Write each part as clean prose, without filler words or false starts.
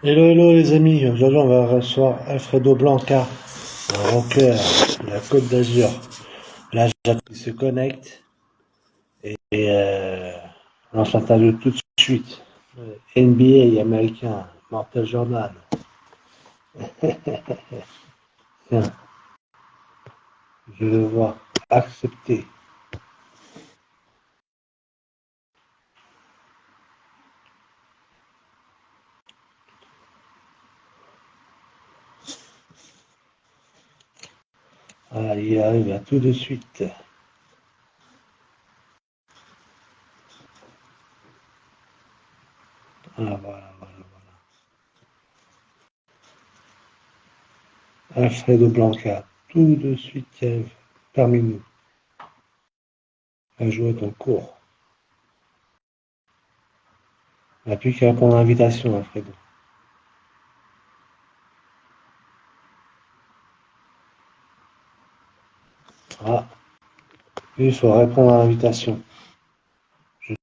Hello, hello les amis, aujourd'hui on va recevoir Alfredo Blanca, un rocker de la Côte d'Azur. Là j'attends qu'il se connecte et on s'interviewe tout de suite. NBA américain, Martel Jordan. Tiens, je le vois accepter. Ah, il arrive à tout de suite. Ah, voilà, voilà. Alfredo Blanca, tout de suite, tiens, parmi nous, à jouer ton cours. Il n'y a plus qu'à répondre à l'invitation, Alfredo. Ah, il faut répondre à l'invitation. Je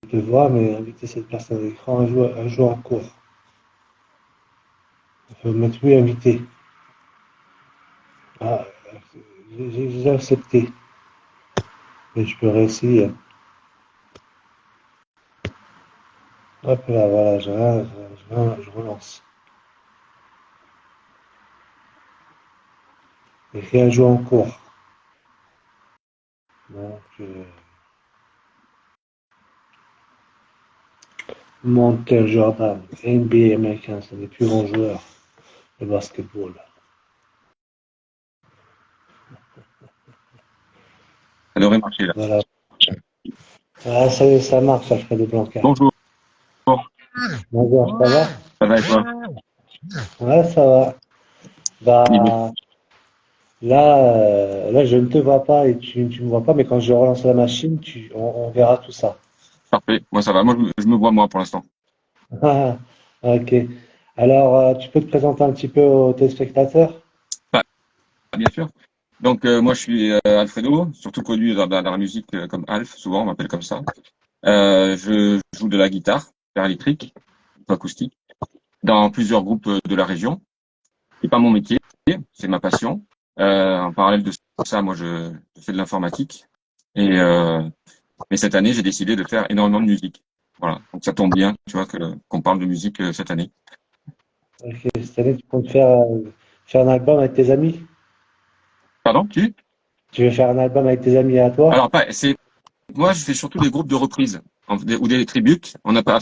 te vois, mais inviter cette personne à l'écran, un joueur court. Il faut mettre oui, invité. Ah, j'ai accepté. Mais je peux réessayer. Hop là, voilà, je relance. Et rien joue en cours. Donc, Montel Jordan, NBA américain, c'est des plus grands joueurs de basketball. Ça devrait marcher là. Voilà. Ah, ça y est, ça marche, Alfredo Blanca. Bonjour, Bonjour, ça va? ça va et toi? Ouais, ça va. Dis-moi. Bah, là, je ne te vois pas et tu me vois pas, mais quand je relance la machine, on verra tout ça. Parfait, moi ça va. Moi je me vois moi pour l'instant. Ah, ok. Alors, tu peux te présenter un petit peu aux téléspectateurs? Bah, bien sûr. Donc moi je suis Alfredo, surtout connu dans la musique comme Alf, souvent on m'appelle comme ça. Je joue de la guitare, guitare électrique, ou acoustique, dans plusieurs groupes de la région. C'est pas mon métier, c'est ma passion. En parallèle de ça, moi je fais de l'informatique. Et mais cette année j'ai décidé de faire énormément de musique. Voilà, donc ça tombe bien, tu vois, qu'on parle de musique cette année. Ok, cette année, tu comptes faire un album avec tes amis? Pardon, tu? Tu veux faire un album avec tes amis à toi? Alors, pas, c'est, moi, je fais surtout des groupes de reprises ou des tributes. On n'a pas,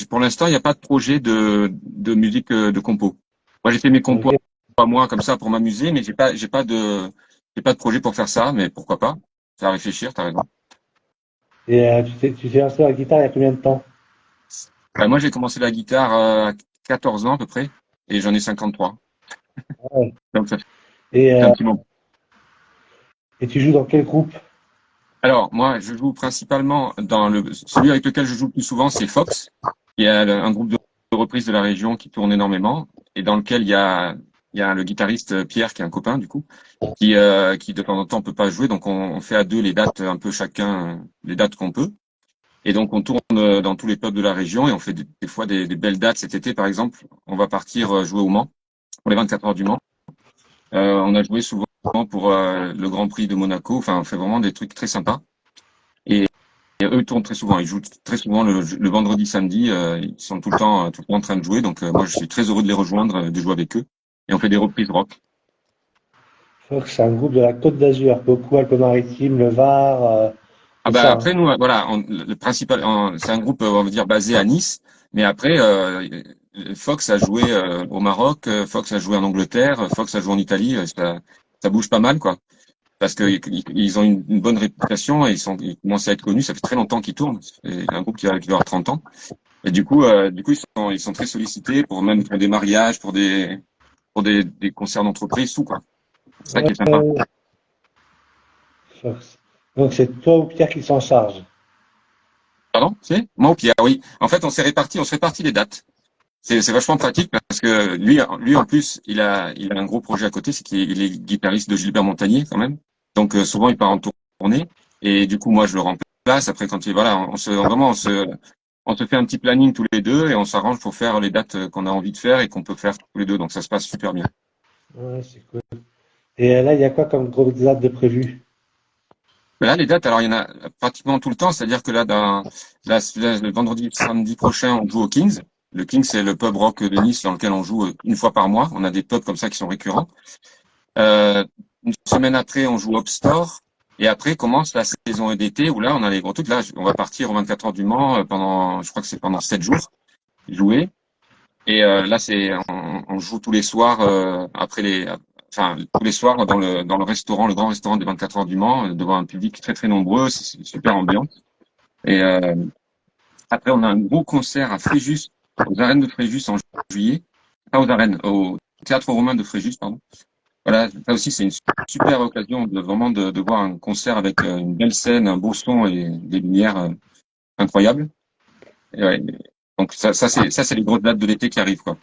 pour l'instant, il n'y a pas de projet de musique de compo. Moi, j'ai fait mes compos Ok. à moi comme ça pour m'amuser, mais j'ai pas de projet pour faire ça. Mais pourquoi pas? C'est à réfléchir. T'as raison. Et tu t'es lancé à la guitare il y a combien de temps? Moi, j'ai commencé la guitare à 14 ans à peu près, et j'en ai 53. Ouais. Donc ça Et, fait euh, un petit moment. et tu joues dans quel groupe? Alors, moi, je joue principalement celui avec lequel je joue le plus souvent, c'est Fox. Il y a un groupe de reprises de la région qui tourne énormément et dans lequel il y a le guitariste Pierre, qui est un copain, du coup, qui de temps en temps peut pas jouer. Donc, on fait à deux les dates, un peu chacun, les dates qu'on peut. Et donc, on tourne dans tous les pubs de la région et on fait des fois des belles dates. Cet été, par exemple, on va partir jouer au Mans pour les 24 heures du Mans. On a joué souvent pour le Grand Prix de Monaco. Enfin, on fait vraiment des trucs très sympas. Et, et eux tournent très souvent. Ils jouent très souvent le vendredi, samedi. Ils sont tout le temps en train de jouer. Donc moi, je suis très heureux de les rejoindre, de jouer avec eux. Et on fait des reprises rock. Fox, c'est un groupe de la Côte d'Azur, beaucoup Alpes-Maritimes, le Var, Ah c'est bah ça, hein? après nous, voilà, le principal, c'est un groupe, on va dire basé à Nice. Mais après, Fox a joué au Maroc, Fox a joué en Angleterre, Fox a joué en Italie. Ça bouge pas mal, quoi. Parce que ils ont une bonne réputation et ils commencent à être connus. Ça fait très longtemps qu'ils tournent. C'est un groupe qui doit avoir 30 ans. Et du coup, ils sont très sollicités pour même pour des mariages, pour des concerts d'entreprise, tout quoi. C'est ça qui est sympa. Ouais, Fox. Donc c'est toi ou Pierre qui s'en charge. Pardon? C'est? Moi ou Pierre, oui. En fait, on se répartit les dates. C'est vachement pratique parce que lui en plus, il a un gros projet à côté, c'est qu'il est guitariste de Gilbert Montagnier quand même. Donc souvent il part en tournée et du coup moi je le remplace. Après quand il voilà, on se vraiment on se fait un petit planning tous les deux et on s'arrange pour faire les dates qu'on a envie de faire et qu'on peut faire tous les deux. Donc ça se passe super bien. Ouais, c'est cool. Et là, il y a quoi comme grosse date de prévu? Mais là, les dates, alors il y en a pratiquement tout le temps. C'est-à-dire que là, le vendredi, samedi prochain, on joue au Kings. Le Kings, c'est le pub rock de Nice dans lequel on joue une fois par mois. On a des pubs comme ça qui sont récurrents. Une semaine après, on joue au Store. Et après commence la saison d'été où là, on a les gros trucs. Là, on va partir aux 24 heures du Mans pendant, je crois que c'est pendant 7 jours, jouer. Et là, on joue tous les soirs enfin tous les soirs dans le restaurant, le grand restaurant des 24 heures du Mans, devant un public très très nombreux. C'est une super ambiance. Et après, on a un gros concert à Fréjus, aux arènes de Fréjus en juillet. Pas aux arènes, au théâtre romain de Fréjus, pardon. Voilà, ça aussi, c'est une super occasion de voir un concert avec une belle scène, un beau son et des lumières incroyables. Et ouais, donc ça, c'est les grosses dates de l'été qui arrivent, quoi.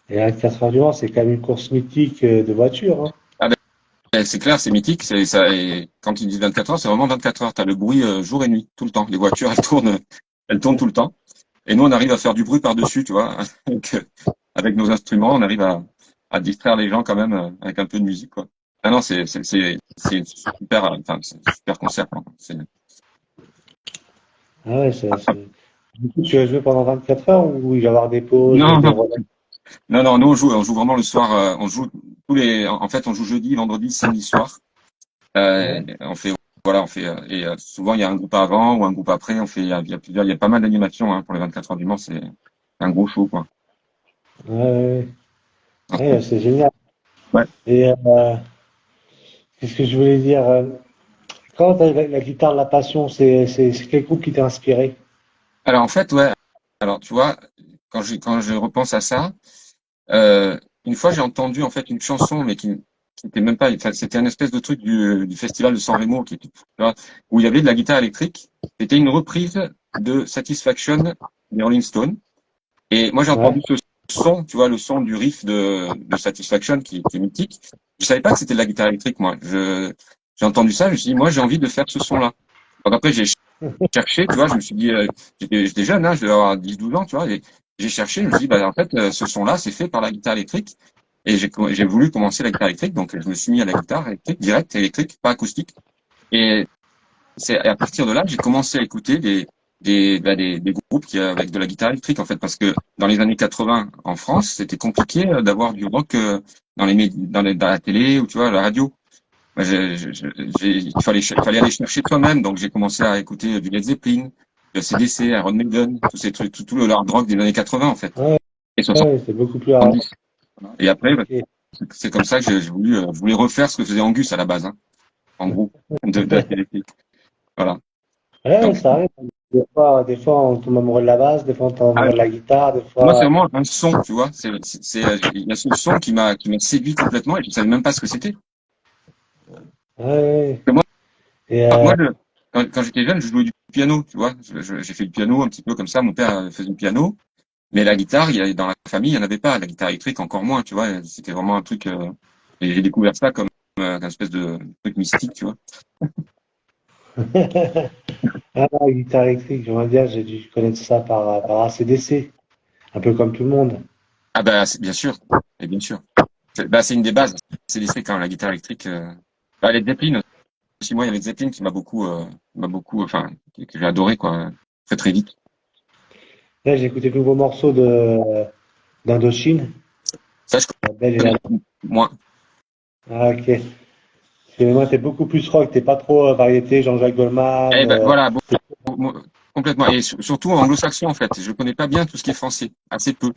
Et à 4 heures du Mans, c'est quand même une course mythique de voiture, hein. Ah ben, c'est clair, c'est mythique. C'est ça. Et quand ils disent 24 heures, c'est vraiment 24 heures. T'as le bruit jour et nuit, tout le temps. Les voitures, elles tournent tout le temps. Et nous, on arrive à faire du bruit par-dessus, tu vois. Donc, avec nos instruments, on arrive à distraire les gens quand même avec un peu de musique, quoi. Ah non, c'est une super, enfin, c'est un super concert, quoi. Ah ouais, Du coup, tu vas jouer pendant 24 heures ou il va y avoir des pauses, Non, des non, relais? non, non, nous on joue vraiment le soir. On joue en fait, on joue jeudi, vendredi, samedi soir. Ouais. On fait, voilà, on fait, et souvent il y a un groupe avant ou un groupe après. Il y a pas mal d'animations pour les 24 heures du Mans. C'est un gros show, quoi. Ouais, ouais, ouais, c'est génial. Ouais. Et qu'est-ce que je voulais dire? Quand t'as la guitare de la passion, c'est quel groupe qui t'a inspiré? Alors en fait, ouais. Alors tu vois, quand je repense à ça, euh, une fois j'ai entendu en fait une chanson, mais qui était même pas, enfin, c'était un espèce de truc du festival de San Remo tu vois, où il y avait de la guitare électrique. C'était une reprise de Satisfaction des Rolling Stones. Et moi, j'ai Ouais. entendu ce son, tu vois, le son du riff de Satisfaction qui est mythique. Je savais pas que c'était de la guitare électrique, moi. J'ai entendu ça, je me suis dit, moi, j'ai envie de faire ce son-là. Donc après, j'ai cherché, tu vois, je me suis dit, j'étais jeune, je devais avoir 10 12 ans, tu vois, et j'ai cherché, je me suis dit, bah, en fait, ce son-là, c'est fait par la guitare électrique. Et j'ai voulu commencer la guitare électrique, donc je me suis mis à la guitare électrique, direct, électrique, pas acoustique. Et c'est à partir de là que j'ai commencé à écouter des groupes avec de la guitare électrique en fait parce que dans les années 80 en France c'était compliqué d'avoir du rock dans la télé ou tu vois à la radio. Moi, il fallait aller chercher toi-même donc j'ai commencé à écouter du Led Zeppelin, du AC/DC, Iron Maiden, tous ces trucs, tout le hard rock des années 80 en fait Ouais, et ouais, c'est beaucoup plus rare. 70. Et après bah, Ok. c'est comme ça que je voulais refaire ce que faisait Angus à la base en gros de la télé. Voilà. Ouais, Donc ça arrive. Des fois, on tombe amoureux de la basse, des fois, on tombe amoureux de la guitare, des moi, c'est fois. vraiment un son, tu vois. Il y a ce son qui m'a séduit complètement et je savais même pas ce que c'était. Ouais, ouais. Que Moi, Et moi quand j'étais jeune, je jouais du piano, tu vois. J'ai fait du piano un petit peu comme ça. Mon père faisait du piano, mais la guitare, dans la famille, il n'y en avait pas. La guitare électrique, encore moins, tu vois. C'était vraiment un truc. Et j'ai découvert ça comme une espèce de truc mystique, tu vois. ah, la guitare électrique, j'aimerais bien, j'ai dû connaître ça par AC/DC, un peu comme tout le monde. Ah bah, bien sûr, et bien sûr. C'est une des bases. C'est l'essai quand la guitare électrique. Bah, les Zeppelin aussi, moi, il y avait Zeppelin qui m'a beaucoup, enfin, que j'ai adoré, quoi, très très vite. Là, j'ai écouté le nouveau morceau d'Indochine, Ça, je La Belle et la. connais moins. Ah, ok. Parce que moi, t'es beaucoup plus rock, t'es pas trop variété, Jean-Jacques Goldman. Eh ben, voilà, complètement. Et surtout en anglo-saxon, en fait. Je connais pas bien tout ce qui est français. Assez peu.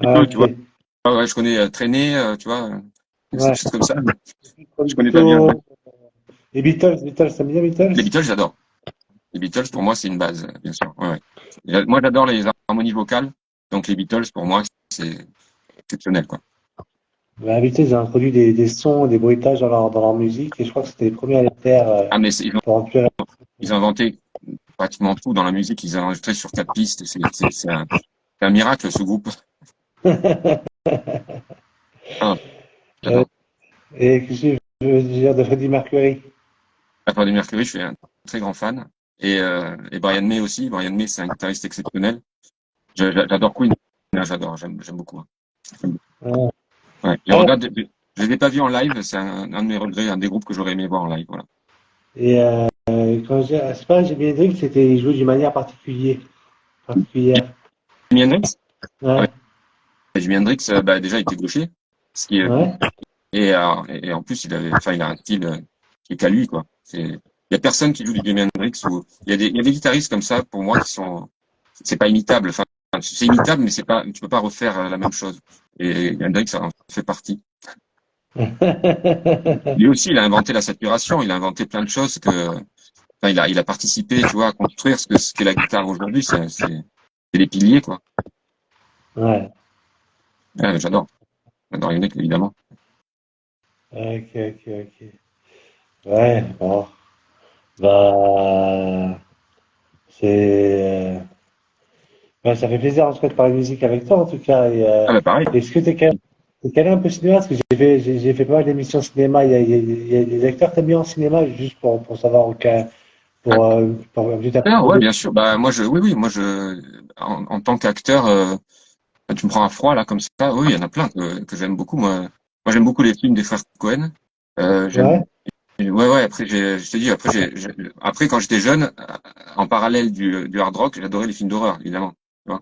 Et Ah, peu, tu vois. ok. Ah ouais, je connais Traîner, tu vois, des Ouais. choses comme ça, mais je connais pas bien. Calypso. Les Beatles, t'aimes bien Les Beatles? Beatles, j'adore. Les Beatles, pour moi, c'est une base, bien sûr. Ouais, ouais. Moi, j'adore les harmonies vocales. Donc, les Beatles, pour moi, c'est exceptionnel, quoi. Bah, Beatles, ils ont introduit des sons, des bruitages dans leur musique, et je crois que c'était les premiers à les faire Ah, mais pour remplir. ils ont inventé pratiquement tout dans la musique. Ils ont enregistré sur 4 pistes. C'est un miracle, ce groupe. Ah, Euh, j'adore. et qu'est-ce que je veux dire de Freddie Mercury? La part du Mercury, je suis un très grand fan. et Brian May aussi. Brian May, c'est un guitariste exceptionnel. J'adore Queen. Là, j'aime beaucoup. Ouais. Ouais. Et Ah, regarde, je les ai pas vus en live. C'est un de mes regrets, un des groupes que j'aurais aimé voir en live. Voilà. et quand c'est pas Jimi Hendrix, il jouait d'une manière particulière. Jimi Hendrix? Ah Ouais, ouais, Jimi Hendrix, bah, déjà, il était gaucher. Ce qui est, ouais. et en plus, il a un style qui est qu'à lui, quoi. Il y a personne qui joue du Jimi Hendrix ou il y a des guitaristes comme ça pour moi qui sont, c'est pas imitable. Enfin, c'est imitable, mais c'est pas, tu peux pas refaire la même chose. Et Hendrix en fait partie. Lui aussi, il a inventé la saturation, il a inventé plein de choses enfin, il a participé, tu vois, à construire ce qu'est la guitare aujourd'hui. C'est les piliers, quoi. Ouais. Ouais, j'adore Yannick, évidemment. Ok, ok, ok. Ouais, bon. Bah, c'est, ouais, ça fait plaisir en tout cas de parler musique avec toi en tout cas. Ah bah pareil. Est-ce que t'es calé un peu cinéma? Parce que j'ai fait pas mal d'émissions cinéma. Il y a des acteurs que t'aimes bien en cinéma, juste pour savoir au cas, pour un petit Ah aperçu ouais, de. bien sûr. Bah moi oui, en tant qu'acteur, tu me prends à froid là comme ça. Oui, il y en a plein que j'aime beaucoup. Moi j'aime beaucoup les films des frères Cohen. J'aime. Ouais. Ouais. Après je t'ai dit après quand j'étais jeune, en parallèle du hard rock, j'adorais les films d'horreur évidemment. Tu vois.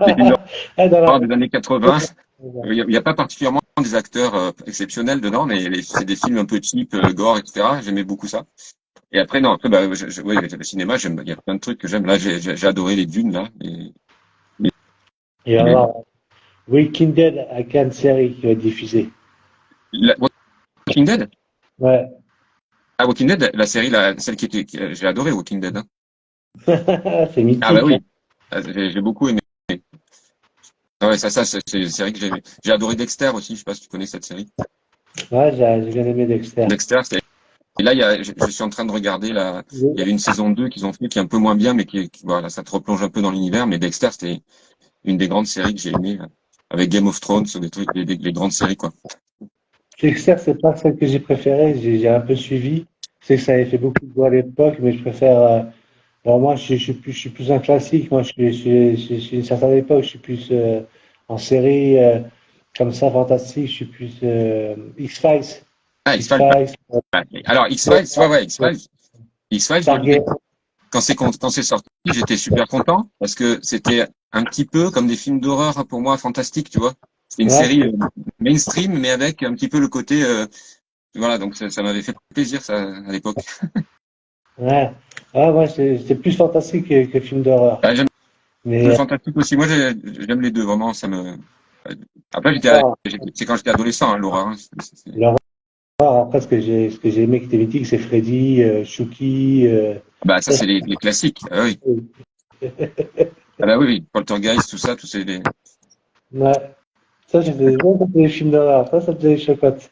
Les films Ah, dans d'horreur la. des années 80. Il y a pas particulièrement des acteurs exceptionnels dedans, mais c'est des films un peu cheap, gore, etc. J'aimais beaucoup ça. Et après, non, après, bah, ouais, le cinéma, il y a plein de trucs que j'aime. Là, j'ai adoré les Dunes, là. Et Les- alors, Walking Dead à Cannes série qui va être diffusée. Walking Dead? Ouais. Ah, Walking Dead, la série, celle j'ai adoré Walking Dead, hein. C'est Ah, bah mythique, hein. oui. Ah, j'ai beaucoup aimé. Ah ouais, c'est une série que j'ai aimé. J'ai adoré Dexter aussi. Je sais pas si tu connais cette série. Ouais, j'ai bien aimé Dexter. Dexter, et là, je suis en train de regarder il y avait une saison 2 qu'ils ont fait qui est un peu moins bien, mais voilà, ça te replonge un peu dans l'univers. Mais Dexter, c'était une des grandes séries que j'ai aimées, avec Game of Thrones, des trucs, les grandes séries, quoi. Dexter, c'est pas celle que j'ai préférée. J'ai un peu suivi. Je sais que ça avait fait beaucoup de voix à l'époque, mais je préfère. Alors moi, je suis plus un classique. Moi, je suis une certaine époque. Je suis plus en série comme ça, fantastique. Je suis plus X-Files. Ah, X-Files. X-Files, Ouais. Alors, X-Files, ouais, X-Files. X-Files, moi, Stargate. quand c'est sorti, j'étais super content parce que c'était un petit peu comme des films d'horreur pour moi fantastiques, tu vois. C'était une Ouais, série mainstream, mais avec un petit peu le côté, voilà, donc ça m'avait fait plaisir ça à l'époque. ouais. Ah, moi, c'est plus fantastique que film d'horreur. Ah, j'aime le Mais fantastique aussi. Moi, j'aime les deux vraiment. Après, l'horreur, c'est quand j'étais adolescent, hein, l'horreur, hein. l'horreur, après, ce que j'ai aimé qui était mythique, c'est Freddy, Chucky. Bah ça, c'est les classiques. Ah oui. Ah bah oui. Poltergeist, tout ça, Ouais. Ça, c'était bon, ça, c'était les films d'horreur. Ça faisait les chocottes.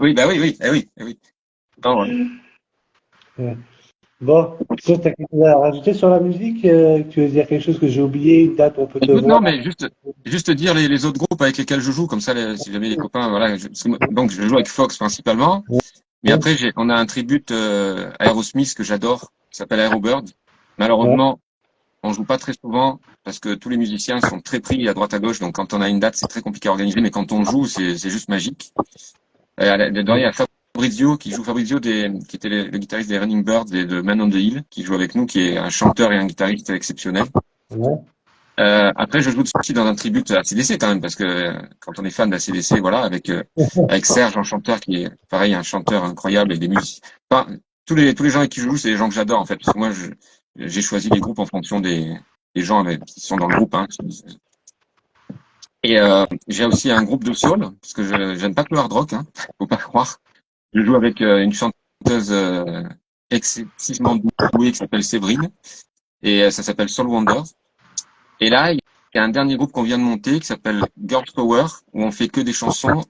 oui, bah oui. Eh oui. Non, ouais. Ouais. Bon, toi, t'as quelque chose à rajouter sur la musique? Tu veux dire quelque chose que j'ai oublié, une date où on peut te Écoute, voir? non, mais juste dire les autres groupes avec lesquels je joue, comme ça, si jamais les copains, voilà. Donc, je joue avec Fox principalement, mais Ouais, après, on a un tribute à Aerosmith que j'adore, qui s'appelle Aerobird. ouais. Malheureusement, on joue pas très souvent parce que tous les musiciens sont très pris à droite à gauche, donc quand on a une date, c'est très compliqué à organiser, mais quand on joue, c'est juste magique. Dedans, il y a Fabrizio qui joue qui était le guitariste des Running Birds et de Man on the Hill, qui joue avec nous, qui est un chanteur et un guitariste exceptionnel. Ouais. Après, je joue aussi dans un tribute à CDC quand même, parce que quand on est fan de la CDC, voilà, avec Serge, un chanteur qui est pareil, un chanteur incroyable et des musiciens. Enfin, tous les gens avec qui je joue, c'est des gens que j'adore en fait, parce que moi, j'ai choisi les groupes en fonction des gens qui sont dans le groupe, hein. Et j'ai aussi un groupe de soul, parce que je j'aime pas que le hard rock, hein, faut pas croire. Je joue avec une chanteuse excessivement douée qui s'appelle Séverine, et ça s'appelle Soul Wonders. Et là, il y a un dernier groupe qu'on vient de monter qui s'appelle Girls Power, où on fait que des chansons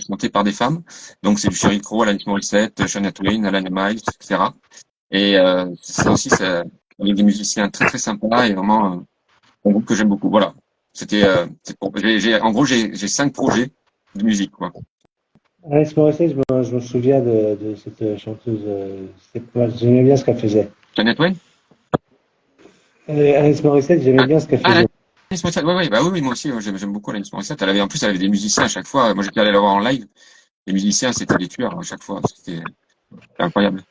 chantées par des femmes. Donc c'est du Sheryl Crow, Alanis Morissette, Shania Twain, Alan Miles, etc. Et ça aussi, c'est avec des musiciens très très sympas et vraiment un groupe que j'aime beaucoup. Voilà. En gros, j'ai 5 projets de musique, quoi. Alice Morissette, je me souviens de cette chanteuse. J'aimais bien ce qu'elle faisait. Janet Wayne? Alanis Morissette, j'aimais bien ce qu'elle Ah, faisait. Alanis Morissette, ouais, bah oui, moi aussi, j'aime beaucoup Alanis Morissette. En plus, elle avait des musiciens à chaque fois. Moi, j'étais allé la voir en live. Les musiciens, c'était des tueurs à chaque fois. C'était incroyable.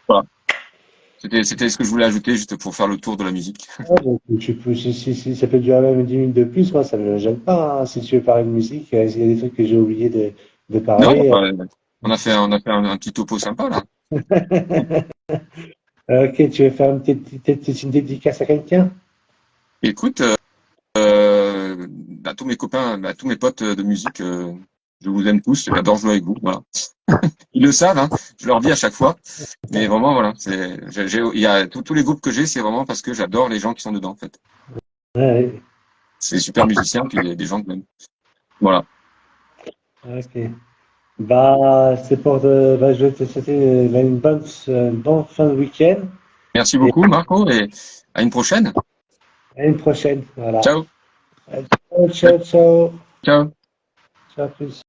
Voilà. C'était ce que je voulais ajouter juste pour faire le tour de la musique. Ouais, donc, si ça peut durer même 10 minutes de plus, moi, ça ne me gêne pas, hein. Si tu veux parler de musique, s'il y a des trucs que j'ai oublié de Non, parler. bah, on a fait un petit topo sympa, là. Ok, tu veux faire une dédicace à quelqu'un? Écoute, à tous mes copains, à tous mes potes de musique, je vous aime tous, j'adore jouer avec vous, voilà. Ils le savent, hein, je leur dis à chaque fois. Mais vraiment, voilà, il y a tous les groupes que j'ai, c'est vraiment parce que j'adore les gens qui sont dedans, en fait. Ouais, C'est des super musiciens, puis des gens que j'aime. Voilà. ok. Bah, je vais te souhaiter une bonne fin de week-end Merci et beaucoup, Marco, et à une prochaine. à une prochaine. Voilà. Ciao. Ciao, ciao, ciao. Ciao. Ciao, plus.